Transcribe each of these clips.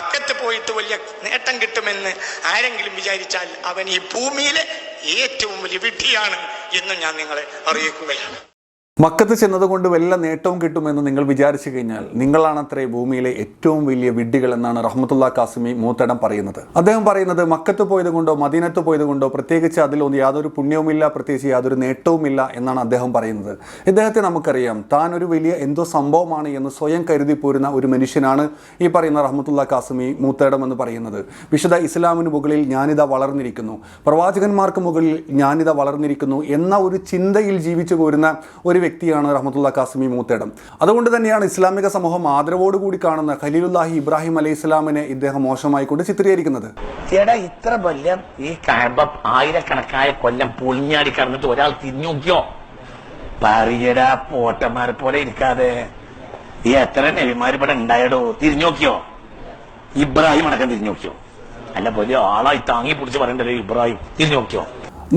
മക്കത്ത് പോയിട്ട് വലിയ നേട്ടം കിട്ടുമെന്ന് ആരെങ്കിലും വിചാരിച്ചാൽ അവൻ ഈ ഭൂമിയിലെ ഏറ്റവും വലിയ വിഡ്ഢിയാണ് എന്നും ഞാൻ നിങ്ങളെ അറിയിക്കുകയാണ്. മക്കത്ത് ചെന്നതുകൊണ്ട് വല്ല നേട്ടവും കിട്ടുമെന്ന് നിങ്ങൾ വിചാരിച്ചു കഴിഞ്ഞാൽ നിങ്ങളാണത്രേ ഭൂമിയിലെ ഏറ്റവും വലിയ വിഡ്ഢികൾ എന്നാണ് റഹ്മത്തുള്ള കാസിമി മൂത്തടം പറയുന്നത്. അദ്ദേഹം പറയുന്നത് മക്കത്ത് പോയത് കൊണ്ടോ മദീനത്ത് പോയത് കൊണ്ടോ പ്രത്യേകിച്ച് അതിലൊന്നും യാതൊരു പുണ്യവുമില്ല, പ്രത്യേകിച്ച് യാതൊരു നേട്ടവുമില്ല എന്നാണ് അദ്ദേഹം പറയുന്നത്. ഇദ്ദേഹത്തെ നമുക്കറിയാം, താൻ ഒരു വലിയ എന്തോ സംഭവമാണ് എന്ന് സ്വയം കരുതി പോരുന്ന ഒരു മനുഷ്യനാണ് ഈ പറയുന്ന റഹ്മത്തുള്ള കാസിമി മൂത്തടം എന്ന് പറയുന്നത്. വിശുദ്ധ ഇസ്ലാമിന് മുകളിൽ ഞാനിതാ വളർന്നിരിക്കുന്നു, പ്രവാചകന്മാർക്ക് മുകളിൽ ഞാനിതാ വളർന്നിരിക്കുന്നു എന്ന ഒരു ചിന്തയിൽ ജീവിച്ചു പോരുന്ന ഒരു വ്യക്തിയാണ് റഹ്മത്തുള്ള കാസിമി മൂത്തേടം. അതുകൊണ്ട് തന്നെയാണ് ഇസ്ലാമിക സമൂഹം ആദരവോടുകൂടി കാണുന്ന ഖലീലുല്ലാഹി ഇബ്രാഹിം അലൈഹി ഇസ്ലാമിനെ ഇദ്ദേഹം മോശമായി കൊണ്ട് ചിത്രീകരിക്കുന്നത്. ഇത്ര കൊല്ലം ഈ കഅബ ആയിരക്കണക്കായ കൊല്ലം പൊളിഞ്ഞാടി കടന്നിട്ട് ഒരാൾ തിരിഞ്ഞു നോക്കിയോ? പറയടാ പോട്ടന്മാരെ പോലെ ഇരിക്കാതെ ഈ എത്ര നബിമാർ ഇവിടെ ഉണ്ടായടോ? തിരിഞ്ഞു നോക്കിയോ? ഇബ്രാഹിം അടക്കം തിരിഞ്ഞു നോക്കിയോ? അല്ല വലിയ ആളായി താങ്ങി പിടിച്ച് പറയണ്ടല്ലോ ഇബ്രാഹിം, തിരിഞ്ഞു നോക്കിയോ?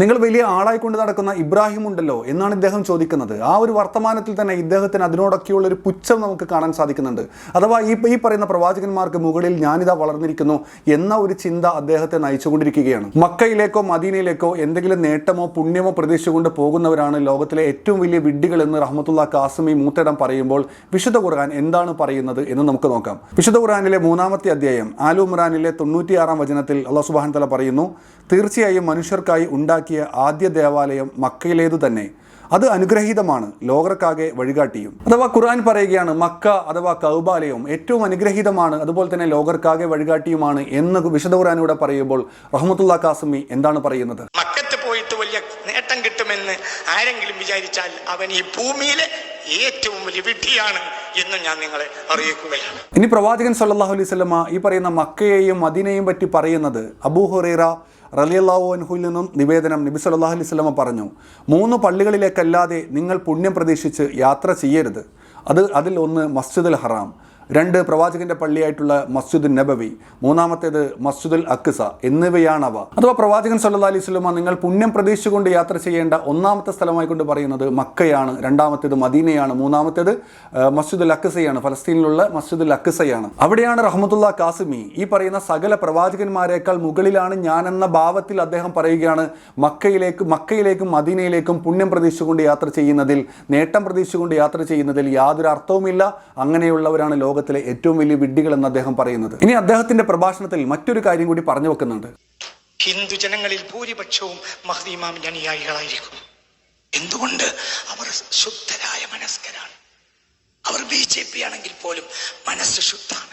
നിങ്ങൾ വലിയ ആളായിക്കൊണ്ട് നടക്കുന്ന ഇബ്രാഹിം ഉണ്ടല്ലോ എന്നാണ് ഇദ്ദേഹം ചോദിക്കുന്നത്. ആ ഒരു വർത്തമാനത്തിൽ തന്നെ ഇദ്ദേഹത്തിന് അതിനോടൊക്കെയുള്ള ഒരു പുച്ഛം നമുക്ക് കാണാൻ സാധിക്കുന്നുണ്ട്. അഥവാ ഈ പറയുന്ന പ്രവാചകന്മാർക്ക് മുകളിൽ ഞാനിതാ വളർന്നിരിക്കുന്നു എന്ന ഒരു ചിന്ത അദ്ദേഹത്തെ നയിച്ചുകൊണ്ടിരിക്കുകയാണ്. മക്കയിലേക്കോ മദീനയിലേക്കോ എന്തെങ്കിലും നേട്ടമോ പുണ്യമോ പ്രതീക്ഷിച്ചുകൊണ്ട് പോകുന്നവരാണ് ലോകത്തിലെ ഏറ്റവും വലിയ വിഡ്ഢികൾ എന്ന് റഹ്മത്തുള്ള കാസിമി മൂത്തേടം പറയുമ്പോൾ വിശുദ്ധ ഖുർആൻ എന്താണ് പറയുന്നത് എന്ന് നമുക്ക് നോക്കാം. വിശുദ്ധ ഖുർആനിലെ 3-ാമത്തെ അധ്യായം ആലു ഇമ്രാനിലെ 96-ാം വചനത്തിൽ അല്ലാഹു സുബ്ഹാനഹു വ തആല പറയുന്നു, തീർച്ചയായും മനുഷ്യർക്കായി ഉണ്ടാക്കിയ ആദ്യ ദേവാലയം മക്കയിലേതു തന്നെ, അത് അനുഗ്രഹീതമാണ്, ലോകർക്കാകെ വഴികാട്ടിയും. അഥവാ ഖുർആൻ പറയുകയാണ് മക്ക അഥവാ കഅബാലയം ഏറ്റവും അനുഗ്രഹീതമാണ്, അതുപോലെ തന്നെ ലോകർക്കാകെ വഴികാട്ടിയുമാണ് എന്ന് വിശുദ്ധ ഖുർആനിലൂടെ പറയുമ്പോൾ റഹ്മത്തുള്ള കാസിമി എന്താണ് പറയുന്നത്? മക്കത്ത് പോയിട്ട് വലിയ നേട്ടം കിട്ടുമെന്ന് ആരെങ്കിലും വിചാരിച്ചാൽ അവൻ ഈ ഭൂമിയിലെ ഏറ്റവും വലിയ വിഡ്ഢിയാണ് എന്നും ഞാൻ നിങ്ങളെ അറിയിക്കുകയാണ്. ഇനി പ്രവാചകൻ സല്ലല്ലാഹു അലൈഹി വസല്ലമ ഈ പറയുന്ന മക്കയെയും മദീനയെയും പറ്റി പറയുന്നത് അബൂ ഹുറൈറ റളിയല്ലാഹു അൻഹുവിൽ നിന്നും നിവേദനം, നബി സല്ലല്ലാഹു അലൈഹി വസല്ലമ പറഞ്ഞു, 3 പള്ളികളിലേക്കല്ലാതെ നിങ്ങൾ പുണ്യം പ്രതീക്ഷിച്ച് യാത്ര ചെയ്യരുത്. അതിൽ ഒന്ന് മസ്ജിദുൽ ഹറാം, 2 പ്രവാചകന്റെ പള്ളിയായിട്ടുള്ള മസ്ജിദുൽ നബവി, 3-ാമത്തേത് മസ്ജിദുൽ അക്സ എന്നിവയാണവ. അഥവാ പ്രവാചകൻ സല്ലല്ലാഹു അലൈഹി വസല്ലമ നിങ്ങൾ പുണ്യം പ്രതീക്ഷിച്ചുകൊണ്ട് യാത്ര ചെയ്യേണ്ട 1-ാമത്തെ സ്ഥലമായി കൊണ്ട് പറയുന്നത് മക്കയാണ്, 2-ാമത്തേത് മദീനയാണ്, 3-ാമത്തേത് മസ്ജിദുൽ അക്സയാണ്, ഫലസ്തീനിലുള്ള മസ്ജിദുൽ അക്സയാണ്. അവിടെയാണ് റഹ്മത്തുള്ള കാസിമി ഈ പറയുന്ന സകല പ്രവാചകന്മാരെക്കാൾ മുകളിലാണ് ഞാനെന്ന ഭാവത്തിൽ അദ്ദേഹം പറയുകയാണ് മക്കയിലേക്കും മദീനയിലേക്കും പുണ്യം പ്രതീക്ഷിച്ചുകൊണ്ട് യാത്ര ചെയ്യുന്നതിൽ, നേട്ടം പ്രതീക്ഷിച്ചുകൊണ്ട് യാത്ര ചെയ്യുന്നതിൽ യാതൊരു അർത്ഥവുമില്ല, അങ്ങനെയുള്ളവരാണ് ലോകത്തിലെ ഏറ്റവും വലിയ വിഡ്ഢികൾ എന്ന് അദ്ദേഹം പറയുന്നത്. ഇനി അദ്ദേഹത്തിന്റെ പ്രഭാഷണത്തിൽ മറ്റൊരു കാര്യം കൂടി പറഞ്ഞു വെക്കുന്നുണ്ട്. ഹിന്ദു ജനങ്ങളിൽ ഭൂരിപക്ഷവും മഹ്ദി ഇമാമിന്റെ അനുയായികളായിരിക്കും. എന്തുകൊണ്ട്? അവർ ശുദ്ധരായ മനസ്കരാണ്. അവർ BJP ആണെങ്കിൽ പോലും മനസ്സ് ശുദ്ധാണ്.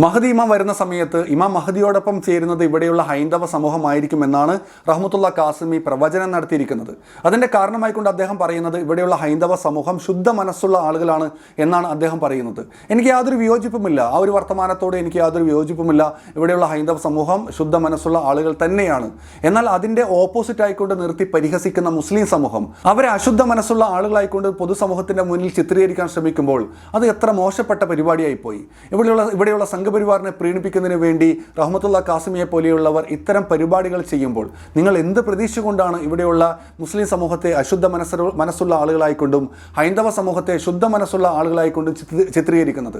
മഹദി ഇമാം വരുന്ന സമയത്ത് ഇമാം മഹദിയോടൊപ്പം ചേരുന്നത് ഇവിടെയുള്ള ഹൈന്ദവ സമൂഹമായിരിക്കും എന്നാണ് റഹ്മത്തുള്ള കാസിമി പ്രവചനം നടത്തിയിരിക്കുന്നത്. അതിന്റെ കാരണമായിക്കൊണ്ട് അദ്ദേഹം പറയുന്നത് ഇവിടെയുള്ള ഹൈന്ദവ സമൂഹം ശുദ്ധ മനസ്സുള്ള ആളുകളാണ് എന്നാണ് അദ്ദേഹം പറയുന്നത്. എനിക്ക് യാതൊരു വിയോജിപ്പുമില്ല, ആ ഒരു വർത്തമാനത്തോട് എനിക്ക് യാതൊരു വിയോജിപ്പുമില്ല. ഇവിടെയുള്ള ഹൈന്ദവ സമൂഹം ശുദ്ധ മനസ്സുള്ള ആളുകൾ തന്നെയാണ്. എന്നാൽ അതിന്റെ ഓപ്പോസിറ്റ് ആയിക്കൊണ്ട് നിർത്തി പരിഹസിക്കുന്ന മുസ്ലിം സമൂഹം അവരെ അശുദ്ധ മനസ്സുള്ള ആളുകളായിക്കൊണ്ട് പൊതുസമൂഹത്തിന്റെ മുന്നിൽ ചിത്രീകരിക്കാൻ ശ്രമിക്കുമ്പോൾ അത് എത്ര മോശപ്പെട്ട പരിപാടിയായി പോയി. ഇവിടെയുള്ള സംഘപരിവാറിനെ പ്രീണിപ്പിക്കുന്നതിന് വേണ്ടി റഹ്മത്തുള്ള കാസിമിയെ പോലെയുള്ളവർ ഇത്തരം പരിപാടികൾ ചെയ്യുമ്പോൾ നിങ്ങൾ എന്ത് പ്രതീക്ഷിച്ചുകൊണ്ടാണ് ഇവിടെയുള്ള മുസ്ലിം സമൂഹത്തെ അശുദ്ധ മനസ്സുള്ള ആളുകളായിക്കൊണ്ടും ഹൈന്ദവ സമൂഹത്തെ ശുദ്ധ മനസ്സുള്ള ആളുകളായിക്കൊണ്ടും ചിത്രീകരിക്കുന്നത്?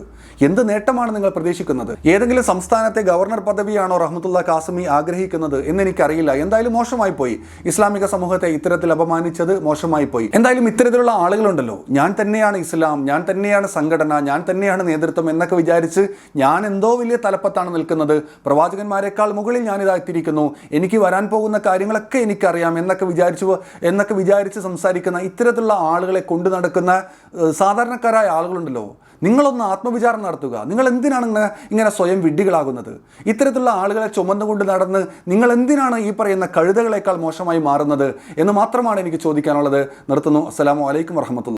എന്ത് നേട്ടമാണ് നിങ്ങൾ പ്രതീക്ഷിക്കുന്നത്? ഏതെങ്കിലും സംസ്ഥാനത്തെ ഗവർണർ പദവിയാണോ റഹ്മത്തുള്ള കാസിമി ആഗ്രഹിക്കുന്നത് എന്നെനിക്കറിയില്ല. എന്തായാലും മോശമായി പോയി. ഇസ്ലാമിക സമൂഹത്തെ ഇത്തരത്തിൽ അപമാനിച്ചത് മോശമായി പോയി. എന്തായാലും ഇത്തരത്തിലുള്ള ആളുകളുണ്ടല്ലോ, ഞാൻ തന്നെയാണ് ഇസ്ലാം, ഞാൻ തന്നെയാണ് സംഘടന, ഞാൻ തന്നെയാണ് നേതൃത്വം എന്നൊക്കെ വിചാരിച്ച് ഞാൻ എന്തോ വലിയ തലപ്പത്താണ് നിൽക്കുന്നത്, പ്രവാചകന്മാരെക്കാൾ മുകളിൽ ഞാനിതായിത്തിരിക്കുന്നു, എനിക്ക് വരാൻ പോകുന്ന കാര്യങ്ങളൊക്കെ എനിക്കറിയാം എന്നൊക്കെ വിചാരിച്ച് സംസാരിക്കുന്ന ഇത്തരത്തിലുള്ള ആളുകളെ കൊണ്ടു നടക്കുന്ന സാധാരണക്കാരായ ആളുകളുണ്ടല്ലോ, നിങ്ങളൊന്ന് ആത്മവിചാരം നടത്തുക. നിങ്ങൾ എന്തിനാണ് ഇങ്ങനെ സ്വയം വിഡ്ഢികളാകുന്നത്? ഇത്തരത്തിലുള്ള ആളുകളെ ചുമന്നുകൊണ്ട് നടന്ന് നിങ്ങൾ എന്തിനാണ് ഈ പറയുന്ന കഴുതകളേക്കാൾ മോശമായി മാറുന്നത് എന്ന് മാത്രമാണ് എനിക്ക് ചോദിക്കാനുള്ളത്. നിർത്തുന്നു. അസ്സലാമു അലൈക്കും വറഹ്മത്തുള്ളാഹി.